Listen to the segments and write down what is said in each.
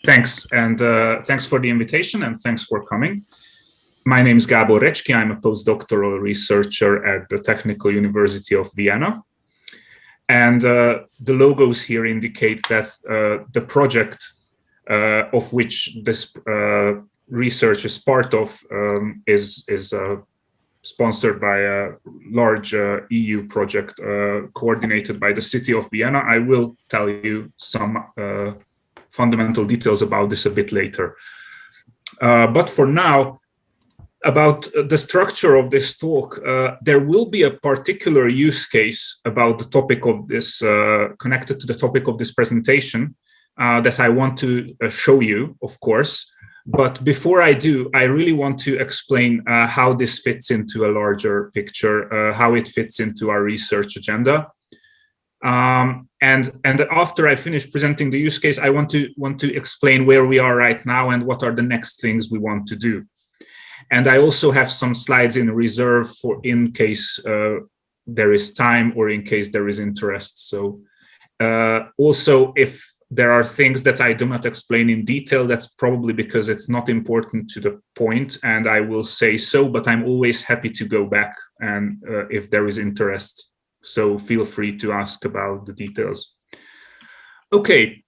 Thanks, and thanks for the invitation, and thanks for coming. My name is Gábor Recski. I'm a postdoctoral researcher at the Technical University of Vienna. And the logos here indicate that the project of which this research is part of is sponsored by a large EU project coordinated by the city of Vienna. I will tell you some fundamental details about this a bit later. But for now, about the structure of this talk, there will be a particular use case about the topic of this, connected to the topic of this presentation that I want to show you, of course. But before I do, I really want to explain how this fits into a larger picture, how it fits into our research agenda. And after I finish presenting the use case, I want to explain where we are right now and what are the next things we want to do. And I also have some slides in reserve for in case there is time or in case there is interest. So also, if there are things that I do not explain in detail, that's probably because it's not important to the point, and I will say so, but I'm always happy to go back and if there is interest. So feel free to ask about the details. Okay.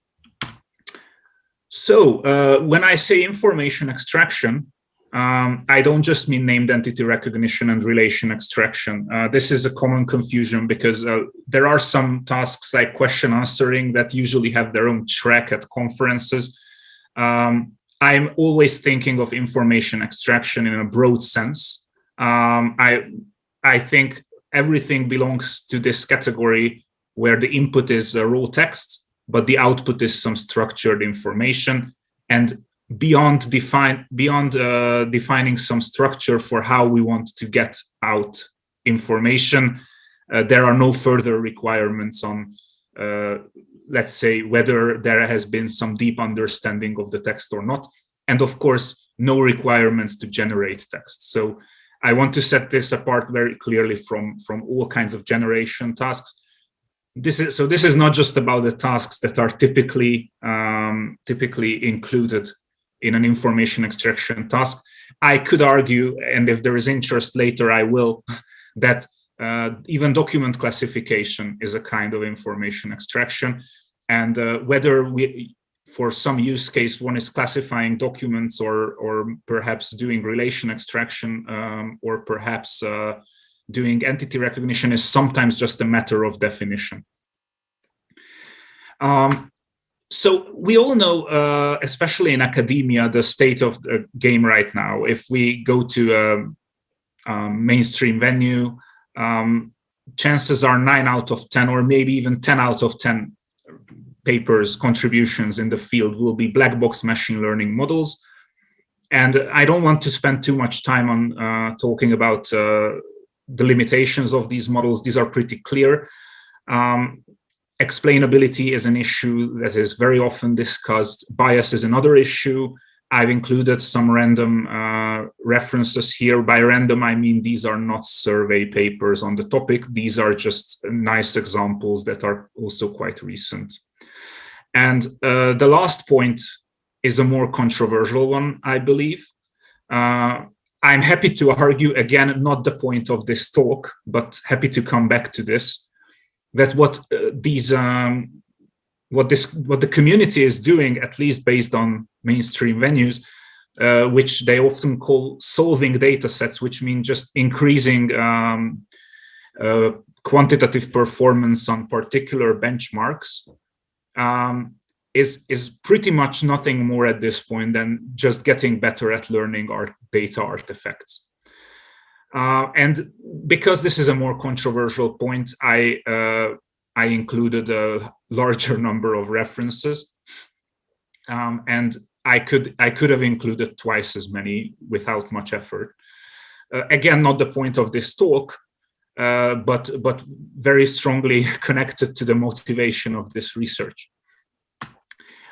So when I say information extraction, I don't just mean named entity recognition and relation extraction. This is a common confusion because there are some tasks like question answering that usually have their own track at conferences. I'm always thinking of information extraction in a broad sense. I think everything belongs to this category where the input is raw text, but the output is some structured information. And beyond defining some structure for how we want to get out information, there are no further requirements on, let's say, whether there has been some deep understanding of the text or not. And of course, no requirements to generate text. So I want to set this apart very clearly from all kinds of generation tasks. This is not just about the tasks that are typically included in an information extraction task. I could argue, and if there is interest later, I will, that even document classification is a kind of information extraction. And whether for some use case, one is classifying documents or perhaps doing relation extraction or perhaps doing entity recognition is sometimes just a matter of definition. So we all know, especially in academia, the state of the game right now. If we go to a mainstream venue, chances are 9 out of 10 or maybe even 10 out of 10 papers, contributions in the field will be black box machine learning models. And I don't want to spend too much time on talking about the limitations of these models. These are pretty clear. Explainability is an issue that is very often discussed. Bias is another issue. I've included some random references here. By random, I mean these are not survey papers on the topic. These are just nice examples that are also quite recent. And the last point is a more controversial one, I believe. I'm happy to argue, again, not the point of this talk, but happy to come back to this, that what the community is doing, at least based on mainstream venues, which they often call solving data sets, which mean just increasing quantitative performance on particular benchmarks, is pretty much nothing more at this point than just getting better at learning our data artifacts. And because this is a more controversial point, I included a larger number of references, and I could have included twice as many without much effort. Again, not the point of this talk, but very strongly connected to the motivation of this research.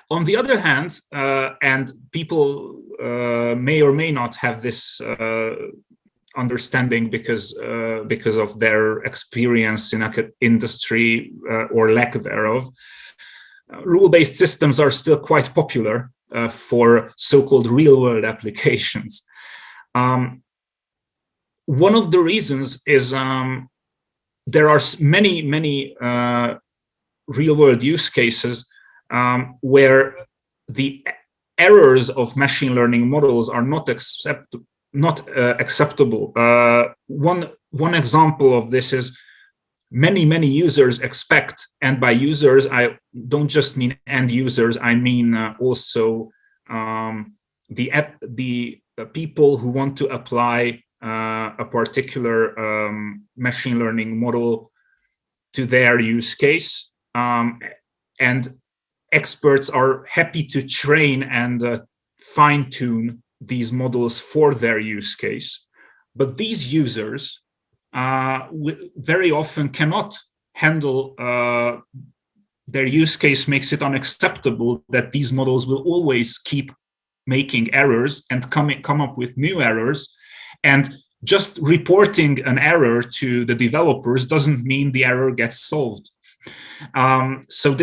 On the other hand, and people may or may not have this understanding because of their experience in industry or lack thereof, rule-based systems are still quite popular for so-called real-world applications. One of the reasons is there are many real-world use cases where the errors of machine learning models are not acceptable. One example of this is many users expect, and by users I don't just mean end users, I mean also the people who want to apply a particular machine learning model to their use case, and experts are happy to train and fine-tune these models for their use case. But these users very often cannot handle, their use case makes it unacceptable that these models will always keep making errors and come up with new errors. And just reporting an error to the developers doesn't mean the error gets solved. So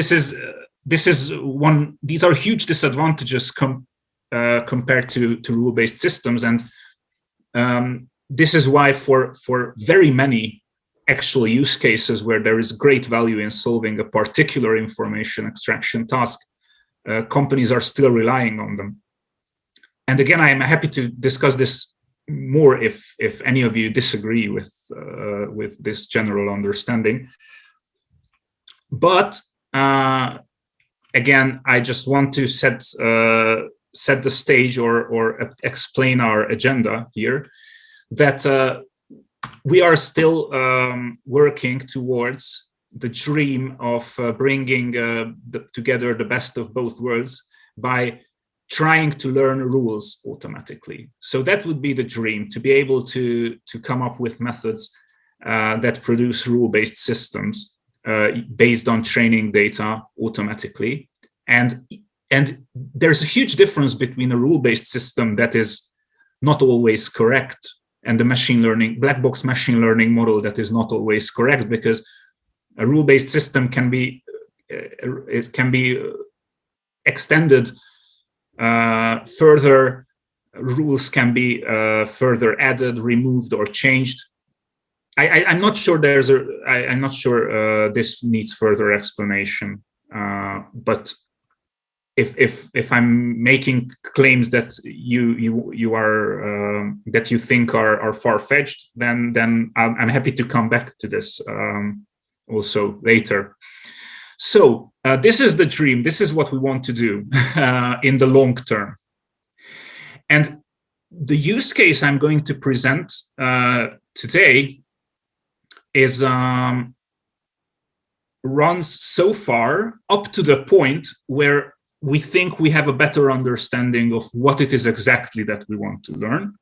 these are huge disadvantages compared to rule-based systems, and this is why for very many actual use cases where there is great value in solving a particular information extraction task, companies are still relying on them. And again, I am happy to discuss this more if any of you disagree with this general understanding. But again, I just want to set the stage or explain our agenda here, that we are still working towards the dream of bringing together the best of both worlds by trying to learn rules automatically. So that would be the dream, to be able to come up with methods that produce rule-based systems based on training data automatically. And there's a huge difference between a rule-based system that is not always correct and the machine learning, black box machine learning model that is not always correct, because a rule-based system can be extended further. Rules can be further added, removed, or changed. I'm not sure I'm not sure this needs further explanation. But if I'm making claims that you are that you think are far-fetched, then I'm happy to come back to this also later. So this is the dream. This is what we want to do in the long term. And the use case I'm going to present today is runs so far up to the point where we think we have a better understanding of what it is exactly that we want to learn.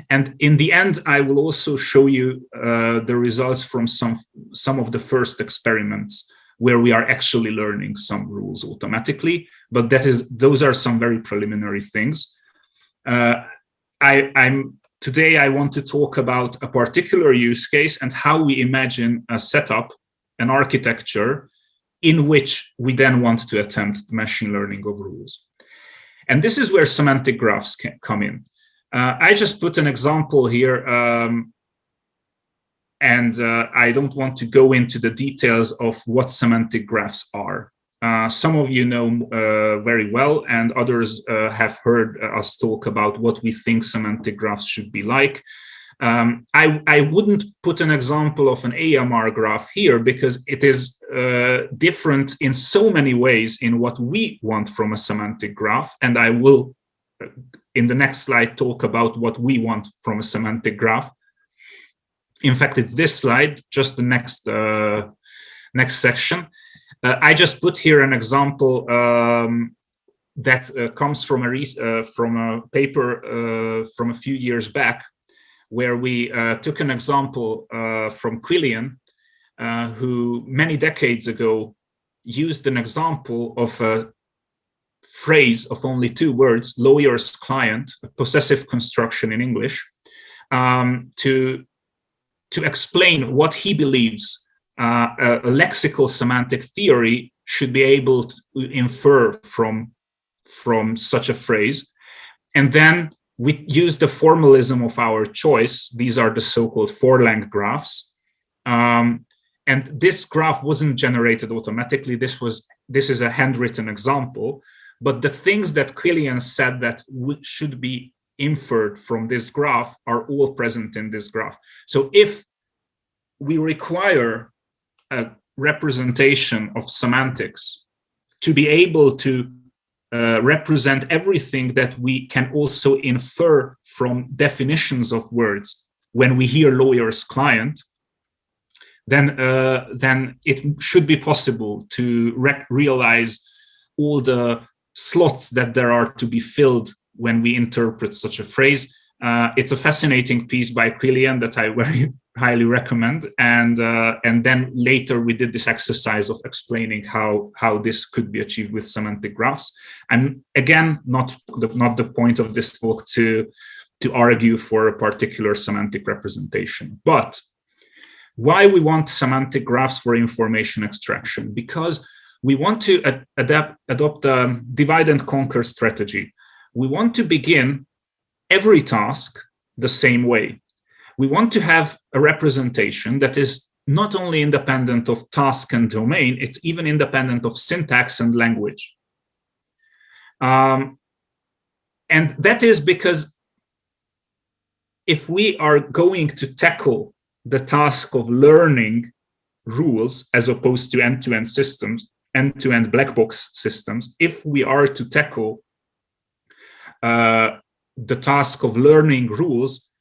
And in the end, I will also show you the results from some of the first experiments where we are actually learning some rules automatically. But those are some very preliminary things. Today I want to talk about a particular use case and how we imagine a setup, an architecture in which we then want to attempt the machine learning of rules. And this is where semantic graphs can come in. I just put an example here, and I don't want to go into the details of what semantic graphs are. Some of you know very well, and others have heard us talk about what we think semantic graphs should be like. I wouldn't put an example of an AMR graph here because it is different in so many ways in what we want from a semantic graph. And I will, in the next slide, talk about what we want from a semantic graph. In fact, it's this slide, just the next section. I just put here an example that comes from a paper from a few years back, where we took an example from Quillian, who many decades ago used an example of a phrase of only 2 words, lawyer's client, a possessive construction in English, to explain what he believes a lexical semantic theory should be able to infer from from such a phrase. And then we use the formalism of our choice. These are the so-called four-length graphs. And this graph wasn't generated automatically. This is a handwritten example. But the things that Quillian said that should be inferred from this graph are all present in this graph. So if we require a representation of semantics to be able to represent everything that we can also infer from definitions of words when we hear lawyer's client, then it should be possible to realize all the slots that there are to be filled when we interpret such a phrase. It's a fascinating piece by Quillian that I very highly recommend. And then later we did this exercise of explaining how this could be achieved with semantic graphs. And again, not the point of this talk to argue for a particular semantic representation. But why we want semantic graphs for information extraction? Because we want to adopt a divide and conquer strategy. We want to begin every task the same way. We want to have a representation that is not only independent of task and domain, it's even independent of syntax and language. And that is because if we are going to tackle the task of learning rules as opposed to end-to-end systems, end-to-end black box systems, if we are to tackle the task of learning rules,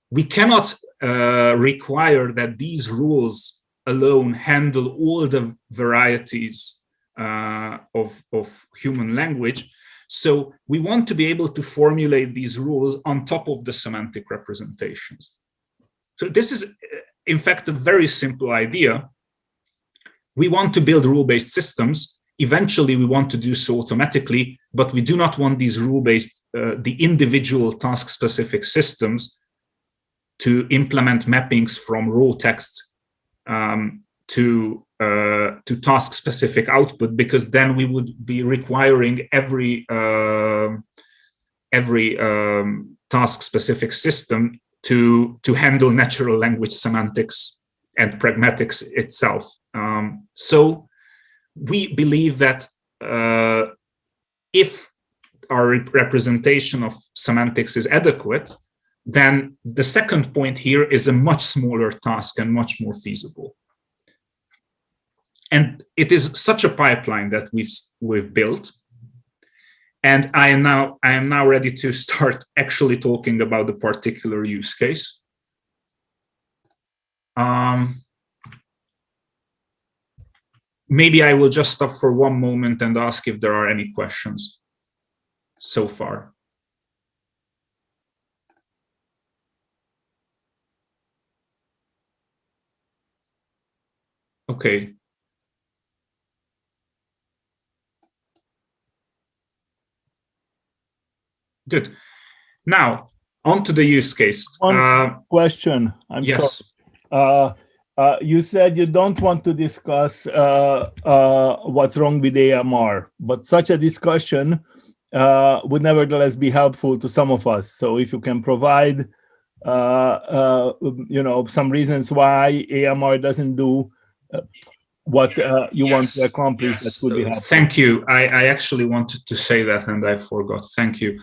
we cannot require that these rules alone handle all the varieties of human language. So we want to be able to formulate these rules on top of the semantic representations. So this is, in fact, a very simple idea. We want to build rule-based systems. Eventually, we want to do so automatically, but we do not want these rule-based, the individual task-specific systems to implement mappings from raw text to task-specific output, because then we would be requiring every task-specific system to handle natural language semantics and pragmatics itself. So we believe that if our representation of semantics is adequate, then the second point here is a much smaller task and much more feasible. And it is such a pipeline that we've built. And I am now ready to start actually talking about the particular use case. Maybe I will just stop for one moment and ask if there are any questions so far. Okay. Good. Now, on to the use case. One question. Yes. Sorry. You said you don't want to discuss what's wrong with AMR, but such a discussion would nevertheless be helpful to some of us. So if you can provide, some reasons why AMR doesn't do what you want to accomplish, that would be helpful. Thank you. I actually wanted to say that and I forgot. Thank you.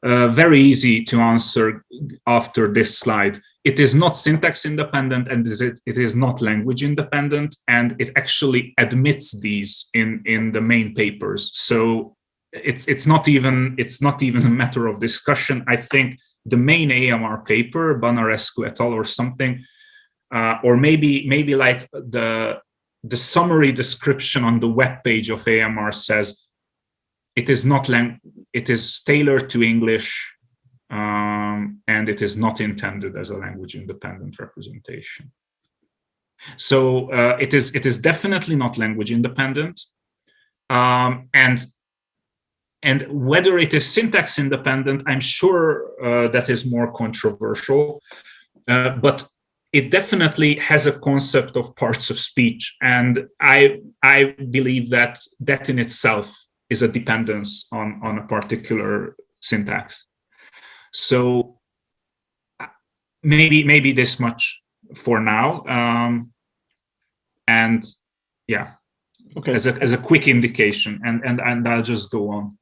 Very easy to answer after this slide. It is not syntax independent and it is not language independent, and it actually admits these in the main papers. So it's not even a matter of discussion. I think the main AMR paper, Banarescu et al. Or something, or maybe like the summary description on the web page of AMR says it is tailored to English. And it is not intended as a language independent representation. So it is definitely not language independent. And whether it is syntax independent, I'm sure that is more controversial, but it definitely has a concept of parts of speech. And I believe that in itself is a dependence on a particular syntax. So maybe this much for now. And yeah, okay. As a quick indication, and I'll just go on.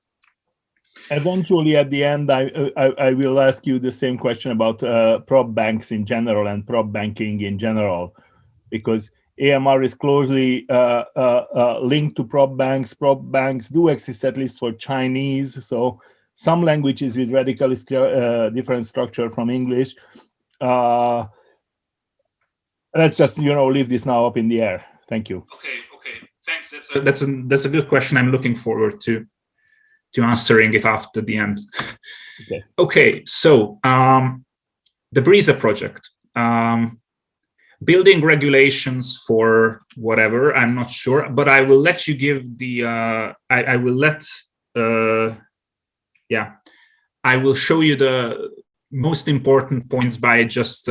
Eventually, at the end, I will ask you the same question about prop banks in general and prop banking in general, because AMR is closely linked to prop banks. Prop banks do exist, at least for Chinese. So some languages with radically different structure from English. Let's just leave this now up in the air. Thank you. Okay. Thanks. That's a good question. I'm looking forward to answering it after the end. Okay. So the BRISE project, building regulations for whatever, I'm not sure, but I will let you give the. I will show you the most important points by just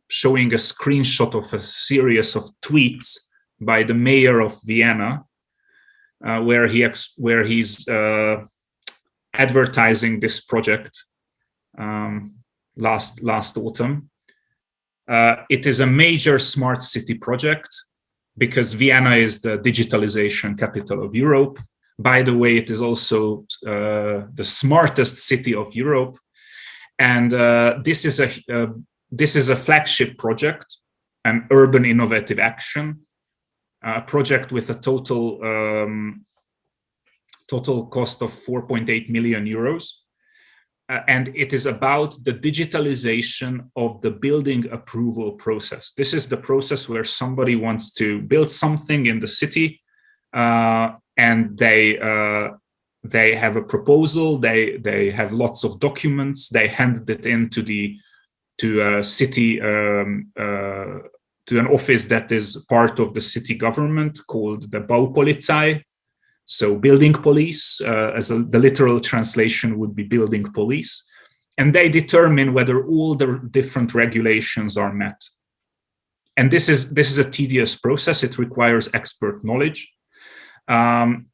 showing a screenshot of a series of tweets by the mayor of Vienna, where he's advertising this project last autumn. It is a major smart city project because Vienna is the digitalization capital of Europe. By the way, it is also the smartest city of Europe, and this is a flagship project, an urban innovative action. A project with a total cost of 4.8 million euros. And it is about the digitalization of the building approval process. This is the process where somebody wants to build something in the city, and they have a proposal, they have lots of documents, they hand it in to a city, to an office that is part of the city government called the Baupolizei, so building police, the literal translation would be building police, and they determine whether all the different regulations are met. And this is a tedious process. It requires expert knowledge, and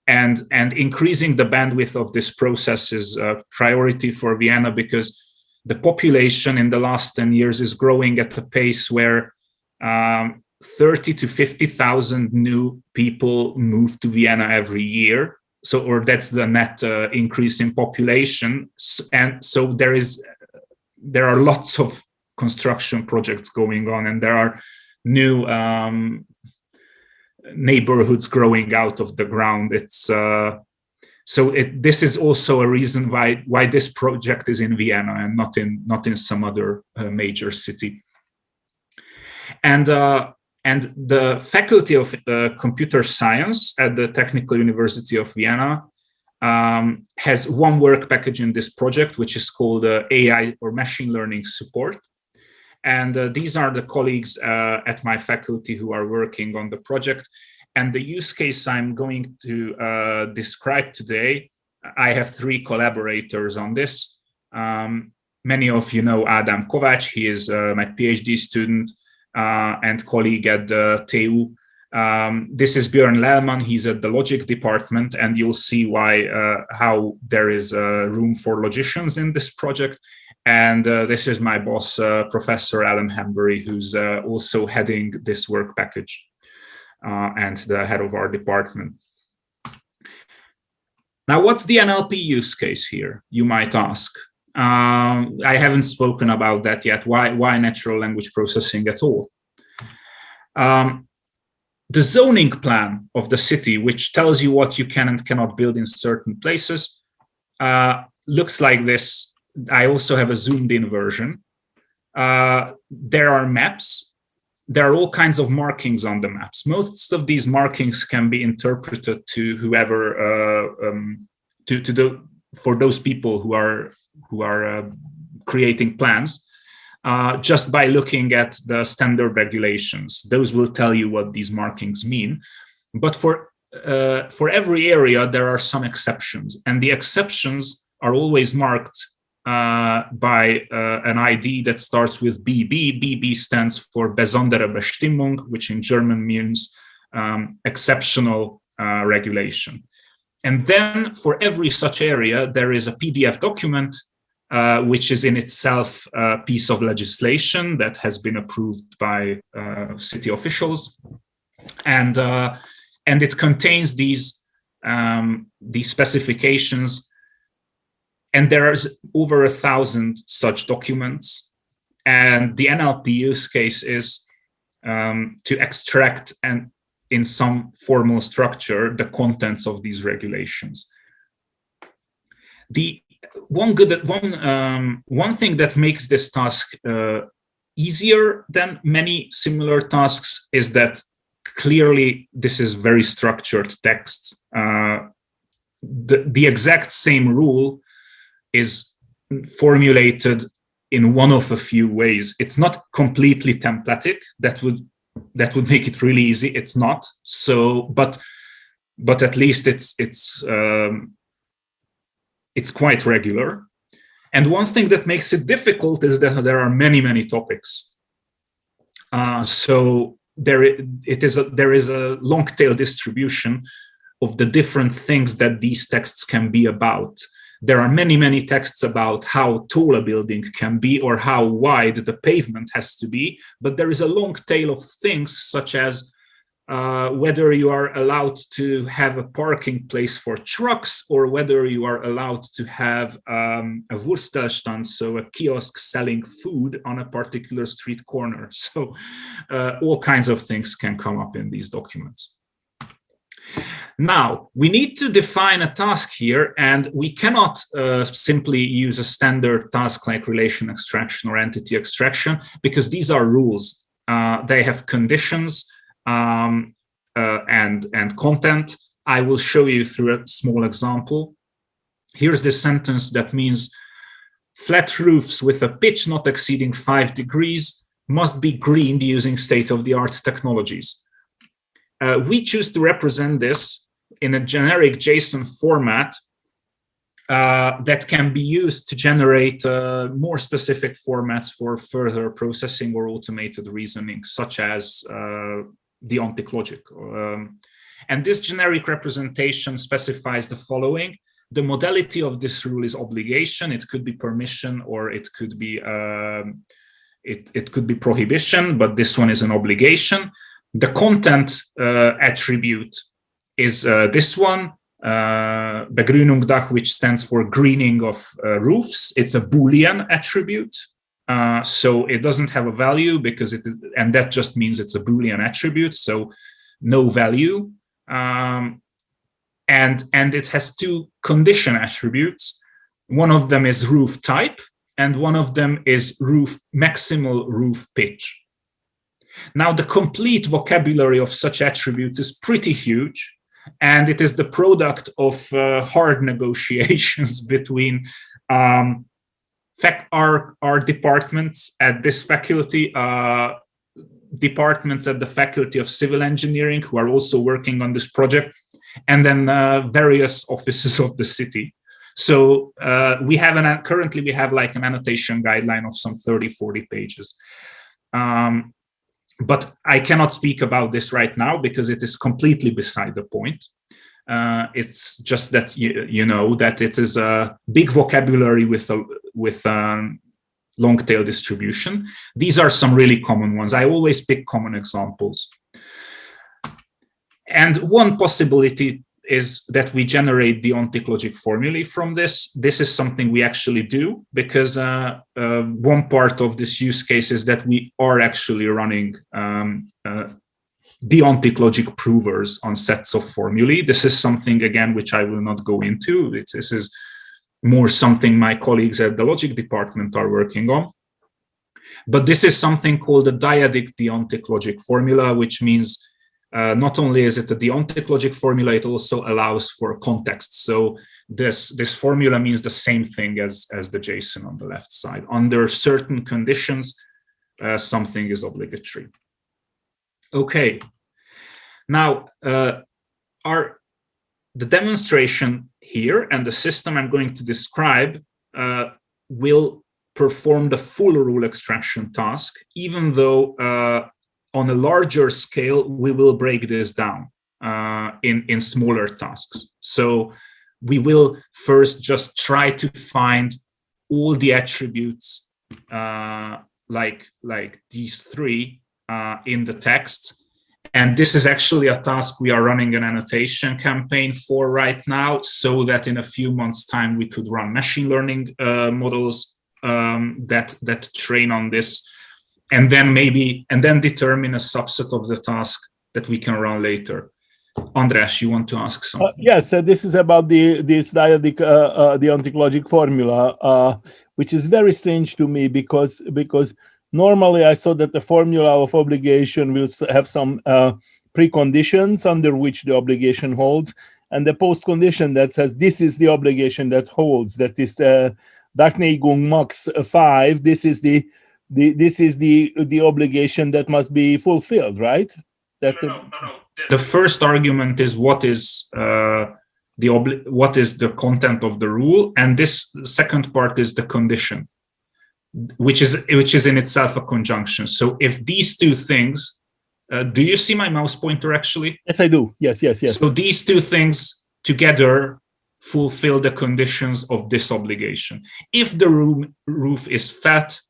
increasing the bandwidth of this process is a priority for Vienna because the population in the last 10 years is growing at a pace where 30 to 50,000 new people move to Vienna every year. Or that's the net increase in population. And so there are lots of construction projects going on, and there are new neighborhoods growing out of the ground. This is also a reason why this project is in Vienna and not in some other major city. And the Faculty of Computer Science at the Technical University of Vienna has one work package in this project, which is called AI or machine learning support. And these are the colleagues at my faculty who are working on the project. And the use case I'm going to describe today, I have 3 collaborators on this. Many of you know Adam Kovács. He is my PhD student and colleague at the TU. This is Björn Lellman. He's at the logic department, and you'll see how there is room for logicians in this project. And this is my boss, Professor Alan Hambury, who's also heading this work package and the head of our department. Now, what's the NLP use case here, you might ask? I haven't spoken about that yet. Why natural language processing at all? The zoning plan of the city, which tells you what you can and cannot build in certain places, looks like this. I also have a zoomed in version. There are maps. There are all kinds of markings on the maps. Most of these markings can be interpreted to whoever, for those people who are creating plans, just by looking at the standard regulations. Those will tell you what these markings mean. But for every area, there are some exceptions, and the exceptions are always marked by an ID that starts with BB. BB stands for Besondere Bestimmung, which in German means exceptional regulation. And then for every such area, there is a PDF document, which is in itself a piece of legislation that has been approved by city officials. And it contains these specifications. And there are over 1,000 such documents. And the NLP use case is to extract and in some formal structure the contents of these regulations. The one thing that makes this task easier than many similar tasks is that clearly this is very structured text. The exact same rule is formulated in one of a few ways. It's not completely templatic. That would make it really easy. It's not. So, but at least it's quite regular. And one thing that makes it difficult is that there are many topics. So there is a long tail distribution of the different things that these texts can be about. There are many texts about how tall a building can be or how wide the pavement has to be, but there is a long tail of things such as whether you are allowed to have a parking place for trucks or whether you are allowed to have a Wurststand, so a kiosk selling food on a particular street corner. So all kinds of things can come up in these documents. Now, we need to define a task here, and we cannot simply use a standard task like relation extraction or entity extraction, because these are rules. They have conditions and content. I will show you through a small example. Here's the sentence that means flat roofs with a pitch not exceeding 5 degrees must be greened using state-of-the-art technologies. We choose to represent this in a generic JSON format that can be used to generate more specific formats for further processing or automated reasoning, such as Deontic logic. And this generic representation specifies the following. The modality of this rule is obligation. It could be permission or it could be prohibition, but this one is an obligation. The content attribute is this one, Begrünung, which stands for greening of roofs. It's a Boolean attribute. So it doesn't have a value because and that just means it's a Boolean attribute, so no value. And it has two condition attributes. One of them is roof type, and one of them is maximal roof pitch. Now, the complete vocabulary of such attributes is pretty huge, and it is the product of hard negotiations between our departments at this faculty, departments at the Faculty of Civil Engineering who are also working on this project, and then various offices of the city. So currently we have like an annotation guideline of some 30-40 pages. But I cannot speak about this right now because it is completely beside the point. It's just that you know that it is a big vocabulary with long tail distribution. These are some really common ones. I always pick common examples. And one possibility is that we generate the Deontic logic formulae from this. This is something we actually do because one part of this use case is that we are actually running Deontic logic provers on sets of formulae. This is something, again, which I will not go into. This is more something my colleagues at the logic department are working on. But this is something called a dyadic Deontic logic formula, which means not only is it a Deontic logic formula, it also allows for context. So this formula means the same thing as the JSON on the left side. Under certain conditions, something is obligatory. Okay. Now, the demonstration here and the system I'm going to describe will perform the full rule extraction task, even though on a larger scale, we will break this down. in smaller tasks. So we will first just try to find all the attributes like these three in the text. And this is actually a task we are running an annotation campaign for right now, so that in a few months' time we could run machine learning models that train on this, and then determine a subset of the task that we can run later. András, you want to ask something? Yes, this is about this dyadic deontic logic formula, which is very strange to me because normally I saw that the formula of obligation will have some preconditions under which the obligation holds, and the postcondition that says this is the obligation that holds. That is the Dachnigung max 5. This is the obligation that must be fulfilled, right? No. The first argument is what is the content of the rule, and this second part is the condition, which is in itself a conjunction. So if these two things, do you see my mouse pointer actually? Yes, I do. Yes. So these two things together fulfill the conditions of this obligation. If the roof is fat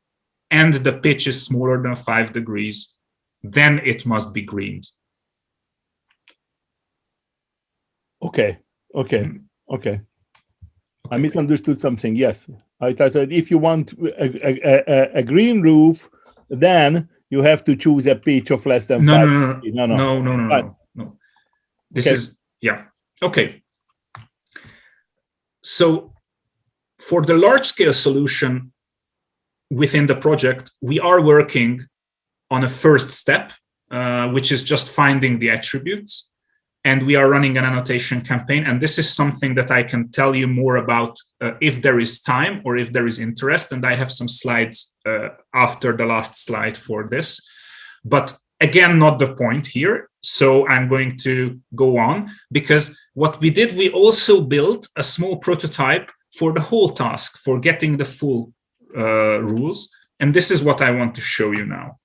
and the pitch is smaller than 5 degrees, then it must be greened. Okay. I misunderstood something. Yes, I thought that if you want a green roof, then you have to choose a pitch of less than 5. No. This is okay. So for the large-scale solution within the project, we are working on a first step, which is just finding the attributes. And we are running an annotation campaign. And this is something that I can tell you more about if there is time or if there is interest. And I have some slides after the last slide for this. But again, not the point here. So I'm going to go on, because what we did, we also built a small prototype for the whole task, for getting the full rules. And this is what I want to show you now.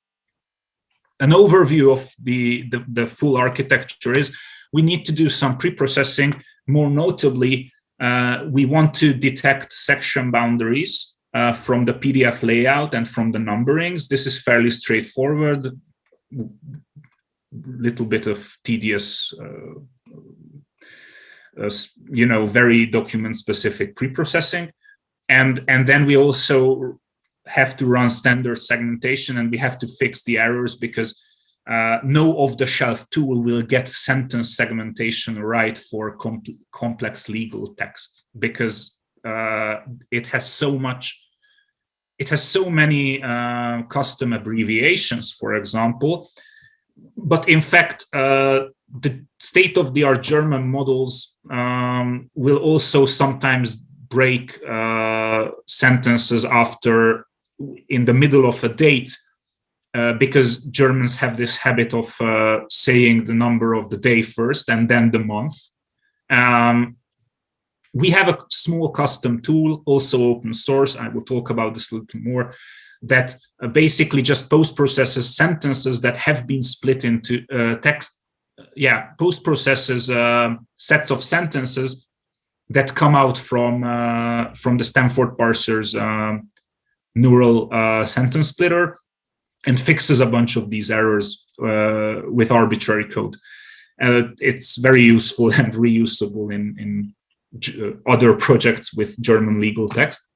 An overview of the full architecture is we need to do some pre-processing. More notably, we want to detect section boundaries from the PDF layout and from the numberings. This is fairly straightforward, little bit of tedious, very document-specific pre-processing. And then we also have to run standard segmentation, and we have to fix the errors, because no off-the-shelf tool will get sentence segmentation right for complex legal text, because it has so many custom abbreviations, for example. But in fact, the state-of-the-art German models will also sometimes break sentences in the middle of a date, because Germans have this habit of saying the number of the day first and then the month. We have a small custom tool, also open source, I will talk about this a little more, that basically just post-processes sentences that have been split into post-processes sets of sentences that come out from the Stanford parser's neural sentence splitter, and fixes a bunch of these errors with arbitrary code. It's very useful and reusable in other projects with German legal text.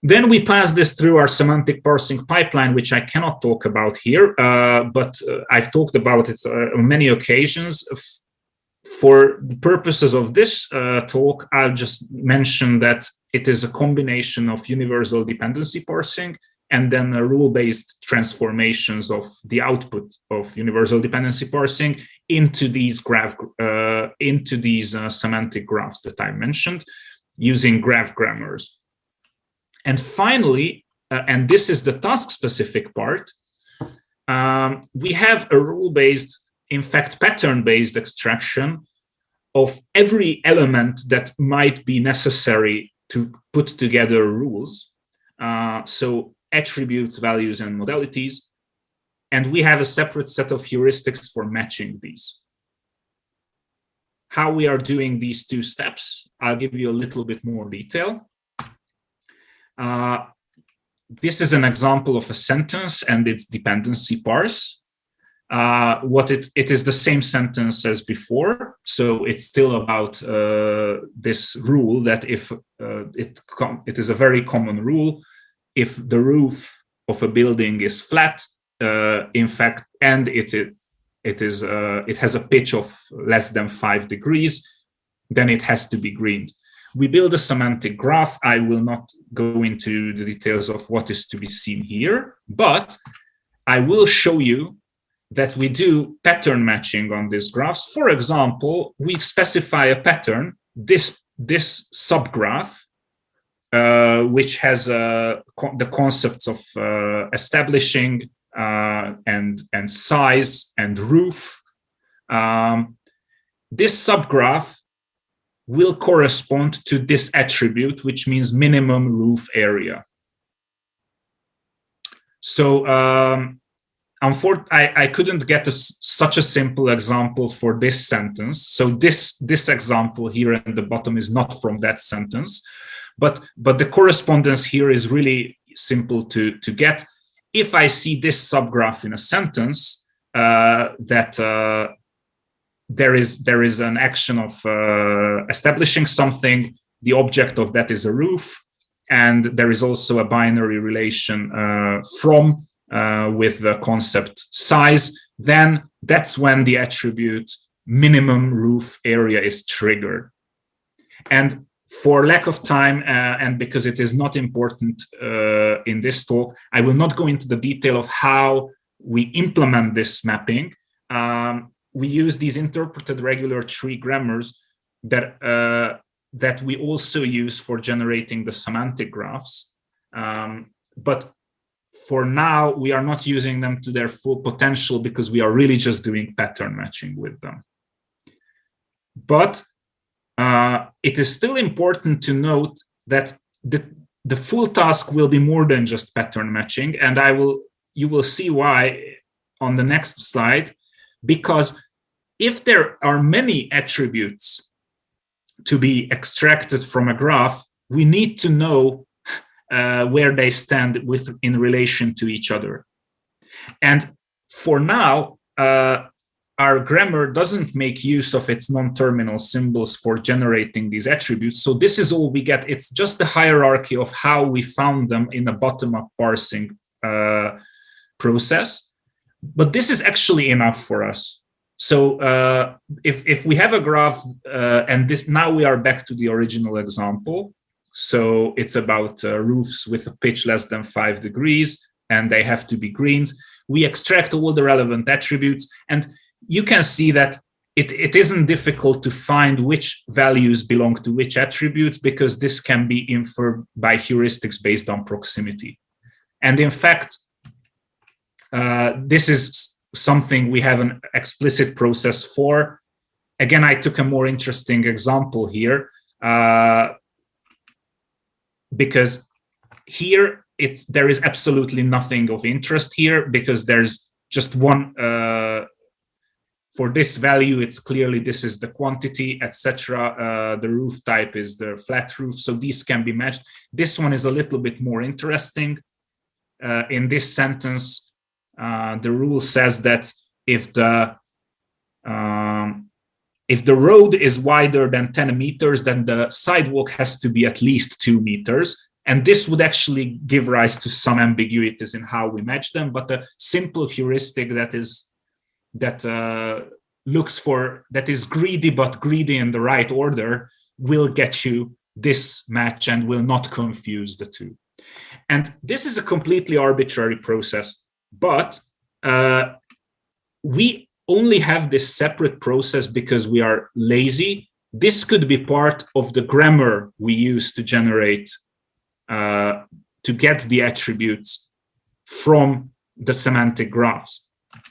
Then we pass this through our semantic parsing pipeline, which I cannot talk about here, but I've talked about it on many occasions. For the purposes of this talk, I'll just mention that it is a combination of universal dependency parsing and then rule-based transformations of the output of universal dependency parsing into these semantic graphs that I mentioned, using graph grammars. And finally, and this is the task-specific part, we have a rule-based, in fact, pattern-based extraction of every element that might be necessary to put together rules. So attributes, values, and modalities. And we have a separate set of heuristics for matching these. how we are doing these two steps, I'll give you a little bit more detail. This is an example of a sentence and its dependency parse. It is the same sentence as before, so it's still about this rule that if it is a very common rule, if the roof of a building is flat, in fact, and it has a pitch of less than 5 degrees, then it has to be greened. We build a semantic graph. I will not go into the details of what is to be seen here, but I will show you that we do pattern matching on these graphs. For example, we specify a pattern, this subgraph, which has the concepts of establishing and size and roof. This subgraph will correspond to this attribute, which means minimum roof area. So I couldn't get such a simple example for this sentence. So this example here at the bottom is not from that sentence, but the correspondence here is really simple to get. If I see this subgraph in a sentence, that there is an action of establishing something, the object of that is a roof, and there is also a binary relation from with the concept size, then that's when the attribute minimum roof area is triggered. And for lack of time, and because it is not important in this talk, I will not go into the detail of how we implement this mapping. We use these interpreted regular tree grammars that we also use for generating the semantic graphs. But for now, we are not using them to their full potential because we are really just doing pattern matching with them. But it is still important to note that the full task will be more than just pattern matching, and you will see why on the next slide. Because if there are many attributes to be extracted from a graph, we need to know where they stand in relation to each other. And for now, our grammar doesn't make use of its non-terminal symbols for generating these attributes. So this is all we get. It's just the hierarchy of how we found them in a bottom-up parsing process. But this is actually enough for us. So if we have a graph, and now we are back to the original example. So it's about roofs with a pitch less than 5 degrees, and they have to be greened. We extract all the relevant attributes, and you can see that it isn't difficult to find which values belong to which attributes, because this can be inferred by heuristics based on proximity. And in fact, this is something we have an explicit process for. Again, I took a more interesting example here, because here there is absolutely nothing of interest here, because there's just one, for this value, it's clearly this is the quantity, etc. The roof type is the flat roof, so these can be matched. This one is a little bit more interesting. In this sentence, the rule says that if the road is wider than 10 meters, then the sidewalk has to be at least 2 meters. And this would actually give rise to some ambiguities in how we match them. But the simple heuristic that is greedy, but greedy in the right order, will get you this match and will not confuse the two. And this is a completely arbitrary process. But we only have this separate process because we are lazy. This could be part of the grammar we use to generate, to get the attributes from the semantic graphs.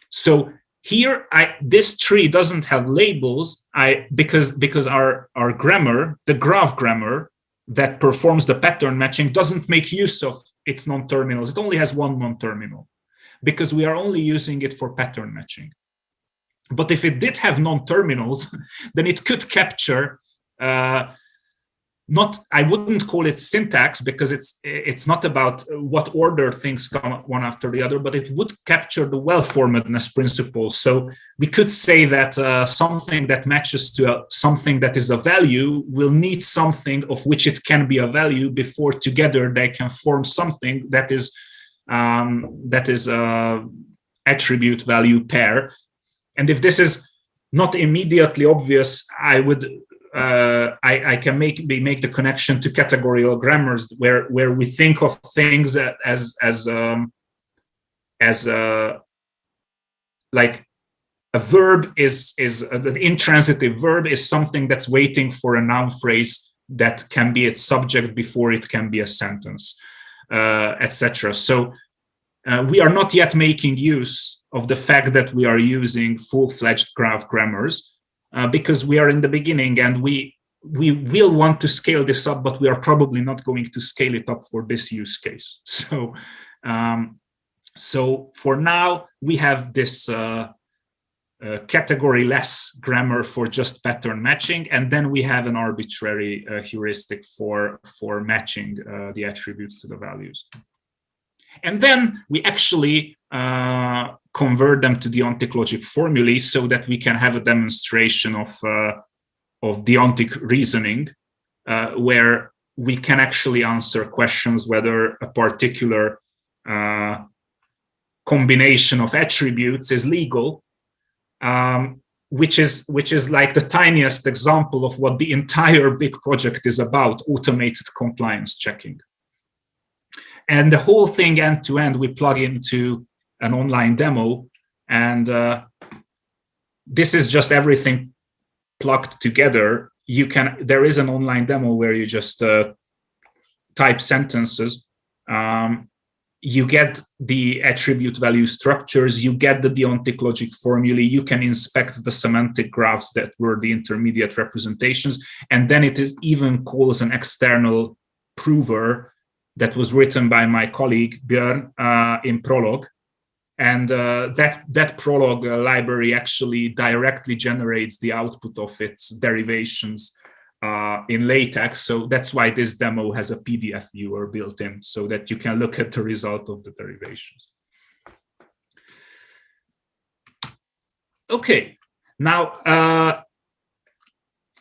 So here, this tree doesn't have labels because our grammar, the graph grammar that performs the pattern matching, doesn't make use of its non-terminals. It only has one non-terminal, because we are only using it for pattern matching. But if it did have non-terminals, then it could capture I wouldn't call it syntax, because it's not about what order things come one after the other, but it would capture the well-formedness principle. So we could say that something that matches to something that is a value will need something of which it can be a value before together they can form something that is attribute value pair. And if this is not immediately obvious, I would I can make the connection to categorical grammars, where we think of things as like a verb is the intransitive verb is something that's waiting for a noun phrase that can be its subject before it can be a sentence, etc. So we are not yet making use of the fact that we are using full-fledged graph grammars. Because we are in the beginning, and we will want to scale this up, but we are probably not going to scale it up for this use case. So, so for now, we have this category-less grammar for just pattern matching, and then we have an arbitrary heuristic for matching the attributes to the values. And then we actually convert them to Deontic logic formulae, so that we can have a demonstration of Deontic reasoning, where we can actually answer questions whether a particular combination of attributes is legal, which is like the tiniest example of what the entire big project is about: automated compliance checking. And the whole thing end to end, we plug into an online demo, and this is just everything plugged together. There is an online demo where you just type sentences. You get the attribute value structures, you get the Deontic logic formulae, you can inspect the semantic graphs that were the intermediate representations, and then it even calls an external prover that was written by my colleague Björn in Prolog. And that Prolog library actually directly generates the output of its derivations in LaTeX. So that's why this demo has a PDF viewer built in, so that you can look at the result of the derivations. Okay, now,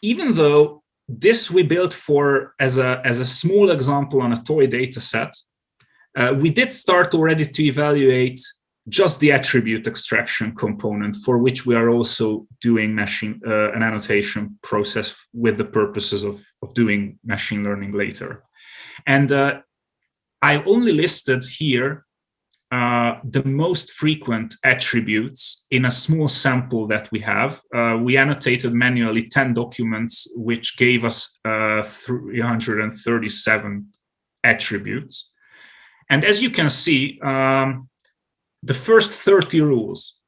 even though this we built for as a small example on a toy data set, we did start already to evaluate just the attribute extraction component, for which we are also doing an annotation process with the purposes of doing machine learning later. And I only listed here the most frequent attributes in a small sample that we have. We annotated manually 10 documents, which gave us 337 attributes. And as you can see, the first 30 rules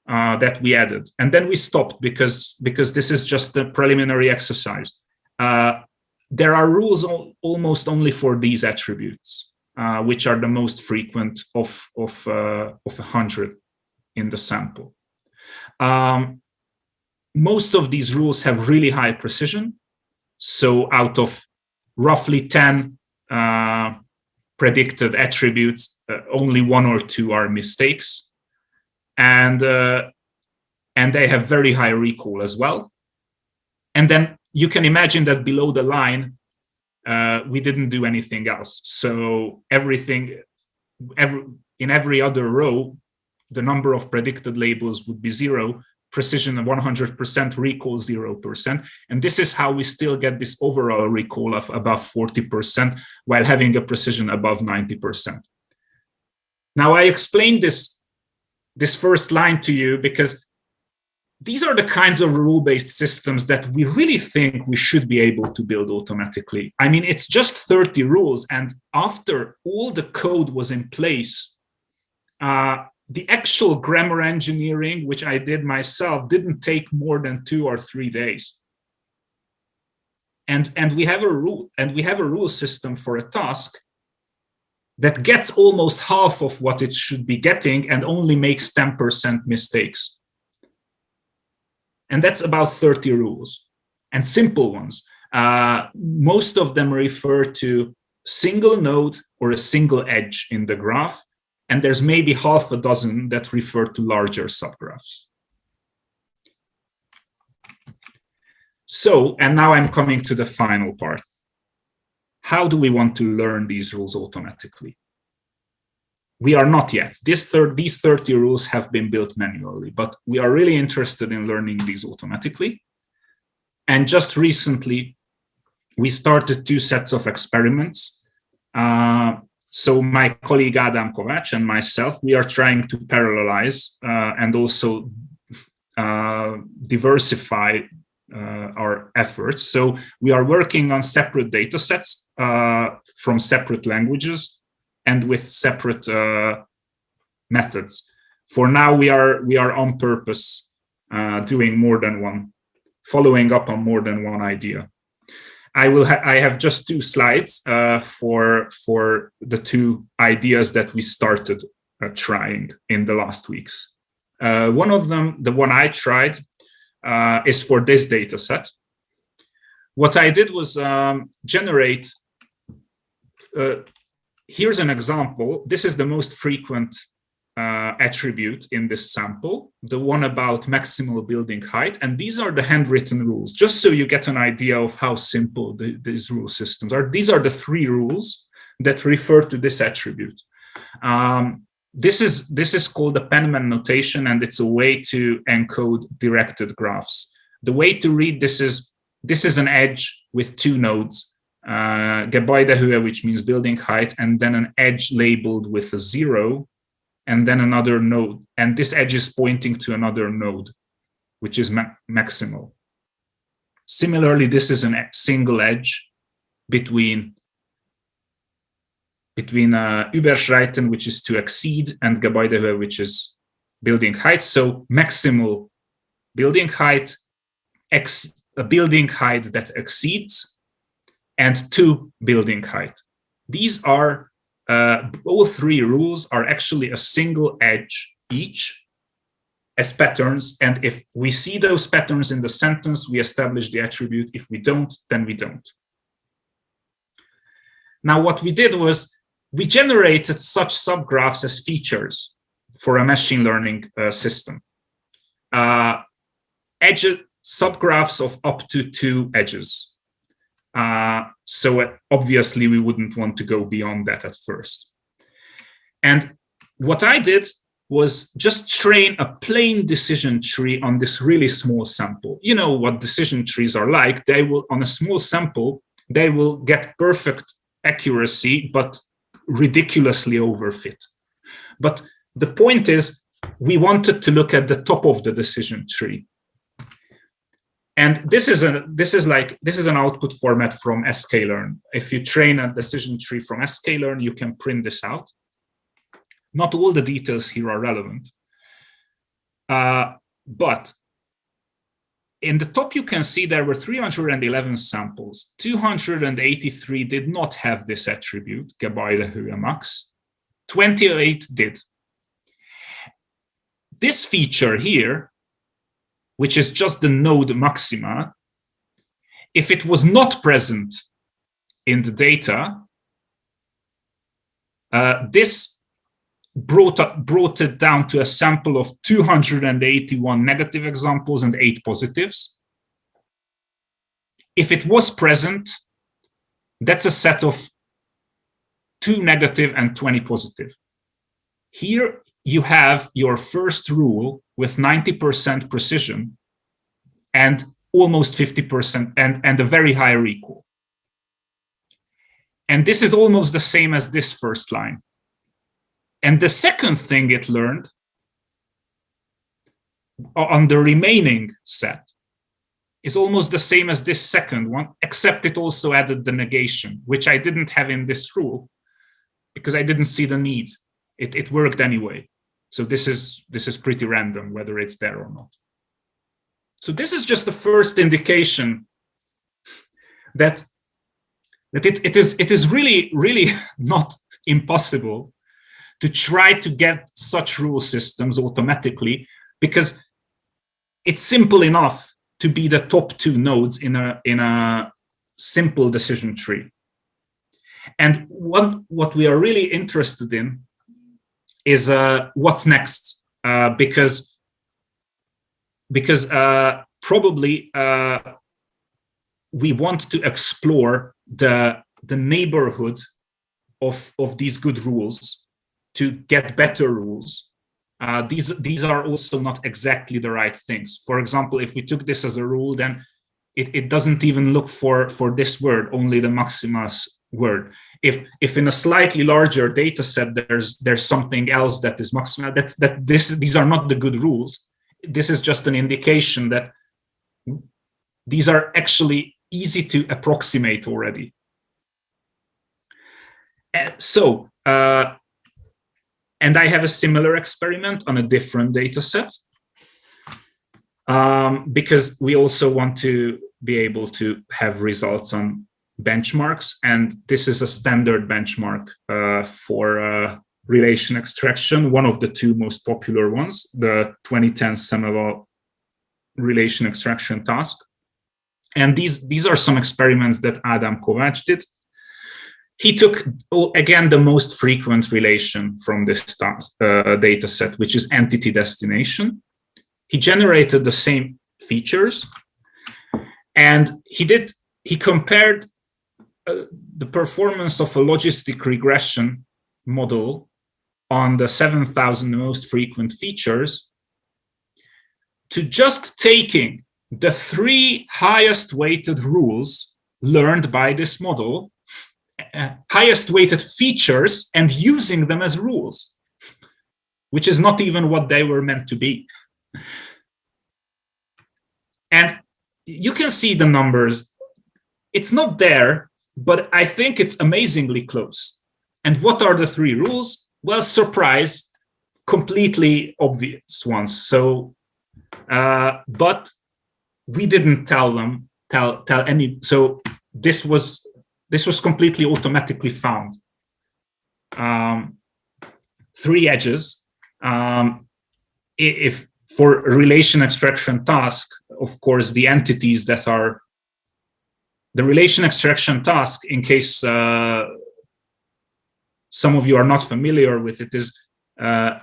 that we added, and then we stopped because this is just a preliminary exercise. There are rules almost only for these attributes, which are the most frequent of 100 in the sample. Most of these rules have really high precision. So out of roughly 10 predicted attributes, only 1 or 2 are mistakes, and they have very high recall as well. And then you can imagine that below the line, we didn't do anything else. So in every other row, the number of predicted labels would be 0, precision of 100%, recall 0%. And this is how we still get this overall recall of above 40% while having a precision above 90%. Now, I explained this first line to you because these are the kinds of rule-based systems that we really think we should be able to build automatically. I mean, it's just 30 rules, and after all the code was in place, the actual grammar engineering, which I did myself, didn't take more than 2 or 3 days. And we have a rule system for a task that gets almost half of what it should be getting and only makes 10% mistakes. And that's about 30 rules, and simple ones. Most of them refer to single node or a single edge in the graph, and there's maybe half a dozen that refer to larger subgraphs. So, and now I'm coming to the final part. How do we want to learn these rules automatically? We are not yet. These 30 rules have been built manually, but we are really interested in learning these automatically. And just recently, we started 2 sets of experiments. So my colleague Adam Kovács and myself, we are trying to parallelize and also diversify our efforts. So we are working on separate data sets from separate languages and with separate methods. For now, we are on purpose doing more than one, following up on more than one idea. I have just 2 slides for the 2 ideas that we started trying in the last weeks. One of them, the one I tried, is for this data set. What I did was generate, here's an example. This is the most frequent attribute in this sample, the one about maximal building height. And these are the handwritten rules, just so you get an idea of how simple these rule systems are. These are the 3 rules that refer to this attribute. This is called the Penman notation, and it's a way to encode directed graphs. The way to read this is an edge with 2 nodes, Gebäudehöhe, which means building height, and then an edge labeled with a 0, and then another node. And this edge is pointing to another node, which is maximal. Similarly, this is a single edge between Überschreiten, which is to exceed, and Gebäudehöhe, which is building height. So maximal building height, a building height that exceeds, and 2 building height. These are all 3 rules are actually a single edge each as patterns. And if we see those patterns in the sentence, we establish the attribute. If we don't, then we don't. Now, what we did was we generated such subgraphs as features for a machine learning system. Subgraphs of up to 2 edges. So obviously we wouldn't want to go beyond that at first. And what I did was just train a plain decision tree on this really small sample. You know what decision trees are like. They will, on a small sample, they will get perfect accuracy, but ridiculously overfit. But the point is, we wanted to look at the top of the decision tree. And this is an output format from sklearn. If you train a decision tree from sklearn, you can print this out. Not all the details here are relevant. But in the top, you can see there were 311 samples. 283 did not have this attribute, Gebäudehöhe max. 28 did. This feature here, which is just the node maxima, if it was not present in the data, this brought it down to a sample of 281 negative examples and 8 positives. If it was present, that's a set of 2 negative and 20 positive. Here you have your first rule with 90% precision and almost 50% and a very high recall. And this is almost the same as this first line. And the second thing it learned on the remaining set is almost the same as this second one, except it also added the negation, which I didn't have in this rule because I didn't see the need. It worked anyway. So this is pretty random whether it's there or not. So this is just the first indication that it is really not impossible to try to get such rule systems automatically, because it's simple enough to be the top two nodes in a simple decision tree. And what we are really interested in is what's next, because probably we want to explore the neighborhood of these good rules to get better rules. These are also not exactly the right things. For example, if we took this as a rule, then it doesn't even look for this word, only the maximus word. If in a slightly larger data set there's something else that is maximal, these are not the good rules. This is just an indication that these are actually easy to approximate already. And I have a similar experiment on a different data set, because we also want to be able to have results on benchmarks. And this is a standard benchmark for relation extraction, one of the two most popular ones, the 2010 Semantic relation extraction task. And these are some experiments that Adam Kovács did. He took, again, the most frequent relation from this data set, which is entity destination. He generated the same features, and he compared the performance of a logistic regression model on the 7,000 most frequent features to just taking the 3 highest weighted rules learned by this model, highest weighted features, and using them as rules, which is not even what they were meant to be. And you can see the numbers. It's not there, but I think it's amazingly close. And what are the 3 rules? Well, surprise, completely obvious ones. So, but we didn't tell any. So this was completely automatically found. 3 edges. If for a relation extraction task, of course, the entities that are the relation extraction task, in case some of you are not familiar with it, is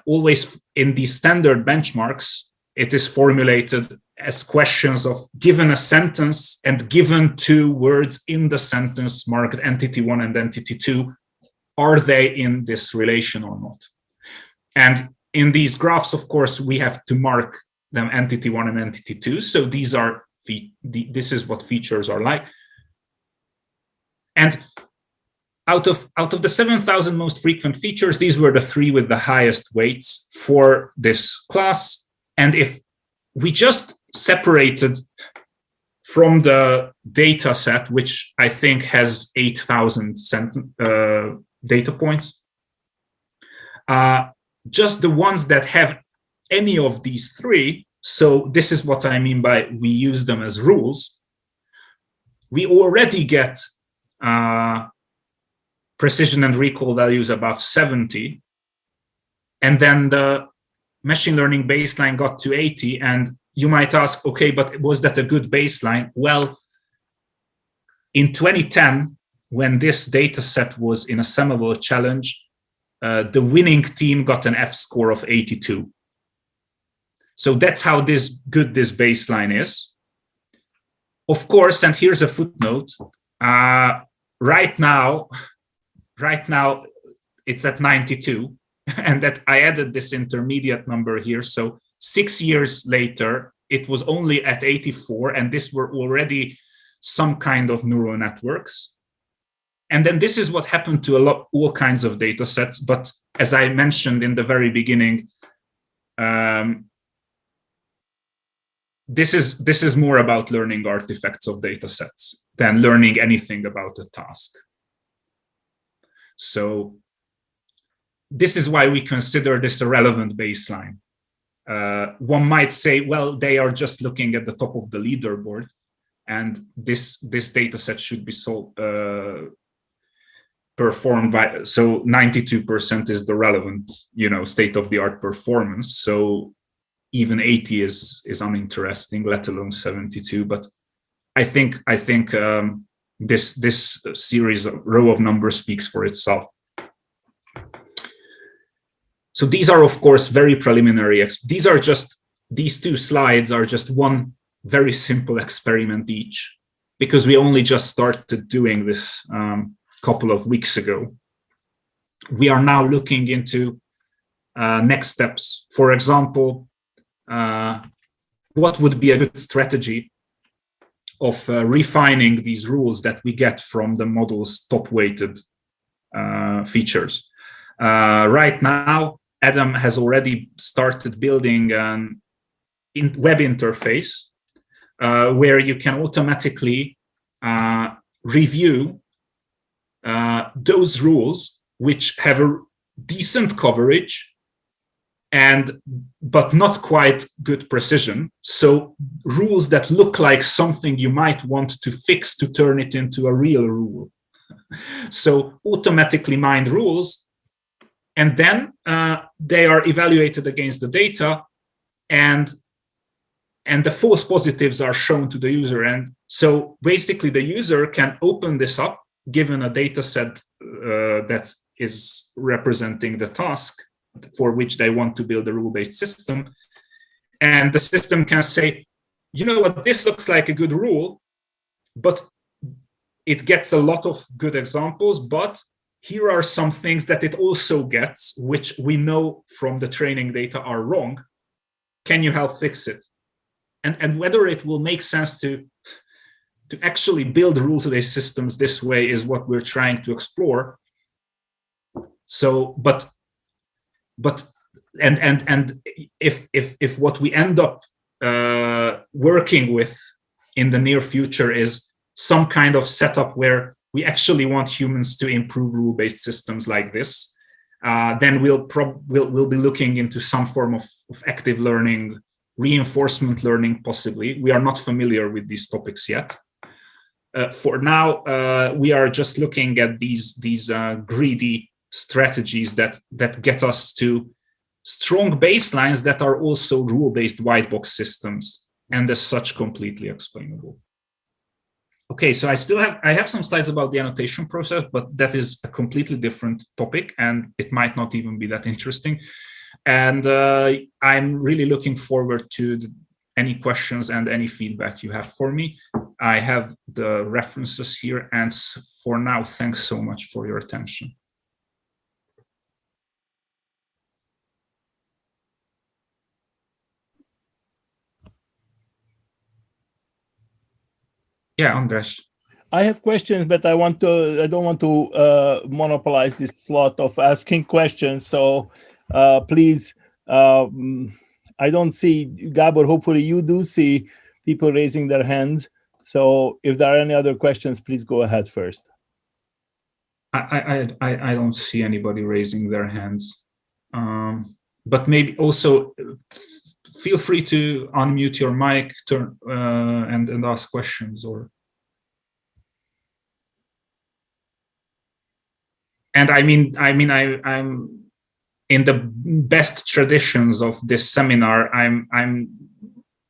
always in the standard benchmarks. It is formulated as questions of, given a sentence and given 2 words in the sentence marked entity 1 and entity 2, are they in this relation or not? And in these graphs, of course, we have to mark them entity 1 and entity 2. So these are this is what features are like. And out of the 7,000 most frequent features, these were the 3 with the highest weights for this class. And if we just separated from the data set, which I think has 8,000 data points, just the ones that have any of these 3, so this is what I mean by we use them as rules, we already get precision and recall values above 70. And then the machine learning baseline got to 80. And you might ask, okay, but was that a good baseline? Well, in 2010, when this data set was in a Semantic challenge, the winning team got an F score of 82. So that's how good this baseline is. Of course, and here's a footnote, right now it's at 92, and that I added this intermediate number here. So 6 years later, it was only at 84, and this were already some kind of neural networks. And then this is what happened to all kinds of data sets. But as I mentioned in the very beginning, this is more about learning artifacts of data sets than learning anything about a task. So this is why we consider this a relevant baseline. One might say, well, they are just looking at the top of the leaderboard, and this data set should be performed by, so 92% is the relevant, state-of-the-art performance. So even 80 is uninteresting, let alone 72. But I think this series row of numbers speaks for itself. So these are, of course, very preliminary. These two slides are just one very simple experiment each, because we only just started doing this couple of weeks ago. We are now looking into next steps. For example, what would be a good strategy of refining these rules that we get from the model's top-weighted features. Right now, Adam has already started building an web interface where you can automatically review those rules which have a decent coverage but not quite good precision. So rules that look like something you might want to fix to turn it into a real rule. So automatically mined rules, and then they are evaluated against the data, and the false positives are shown to the user. And so basically the user can open this up, given a data set that is representing the task for which they want to build a rule-based system. And the system can say, you know what, this looks like a good rule, but it gets a lot of good examples, but here are some things that it also gets, which we know from the training data are wrong. Can you help fix it? And whether it will make sense to actually build rules-based systems this way is what we're trying to explore. So, but if what we end up working with in the near future is some kind of setup where we actually want humans to improve rule-based systems like this, then we'll be looking into some form of active learning, reinforcement learning, possibly. We are not familiar with these topics yet. For now, we are just looking at these greedy strategies that get us to strong baselines that are also rule-based white box systems, and as such completely explainable. Okay, so I have some slides about the annotation process, but that is a completely different topic, and it might not even be that interesting. And I'm really looking forward to any questions and any feedback you have for me. I have the references here, and for now, thanks so much for your attention. Yeah, Andres. I have questions, but I don't want to monopolize this slot of asking questions. So please, I don't see, Gábor, hopefully you do see people raising their hands. So if there are any other questions, please go ahead first. I don't see anybody raising their hands. But maybe also feel free to unmute your mic and ask questions. And I'm in the best traditions of this seminar. I'm